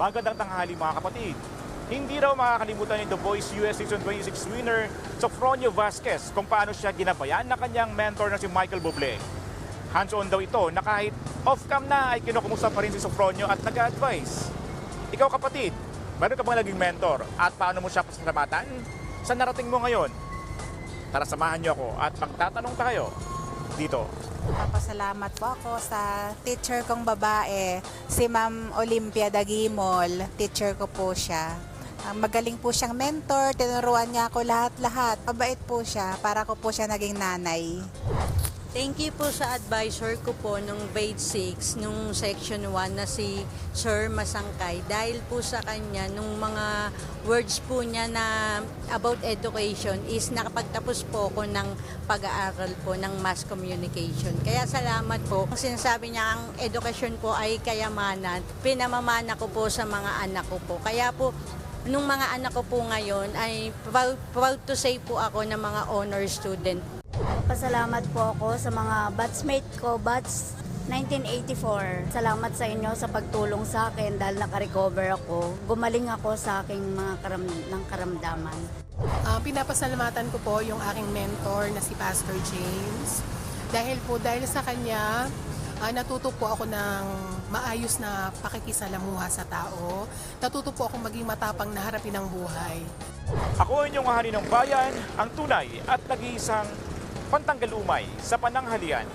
Magandang tanghali mga kapatid. Hindi raw makakalimutan ni The Voice US Season 26 winner Sofronio Vasquez kung paano siya ginabayan ng kanyang mentor na si Michael Bublé. Hands-on daw ito na kahit off-cam na ay kinukumusta pa rin si Sofronio at nag-advise. Ikaw kapatid, meron ka bang naging mentor at paano mo siya pasalamatan? Sa narating mo ngayon? Tara samahan niyo ako at magtatanong tayo dito. Papasalamat po ako sa teacher kong babae, si Ma'am Olympia Dagimol. Teacher ko po siya. Magaling po siyang mentor, tinuruan niya ako lahat-lahat. Mabait po siya, para ko po siya naging nanay. Thank you po sa advisor ko po nung grade 6, nung section 1 na si Sir Masangkay. Dahil po sa kanya, nung mga words po niya na about education is nakapagtapos po ako ng pag-aaral po ng mass communication. Kaya salamat po. Sinasabi niya ang edukasyon po ay kayamanan. Pinamamana ko po sa mga anak ko po. Kaya po, nung mga anak ko po ngayon ay proud to say po ako na mga honor student. Pasalamat po ako sa mga batchmate ko, batch 1984. Salamat sa inyo sa pagtulong sa akin dahil nakarecover ako. Gumaling ako sa aking mga karamdaman. Pinapasalamatan ko po yung aking mentor na si Pastor James. Dahil sa kanya, natuto po ako ng maayos na pakikisalamuha sa tao. Natuto po akong maging matapang na harapin ang buhay. Ako ang inyong hari ng bayan, ang tunay at nag-iisang pantanggal umay sa pananghalian.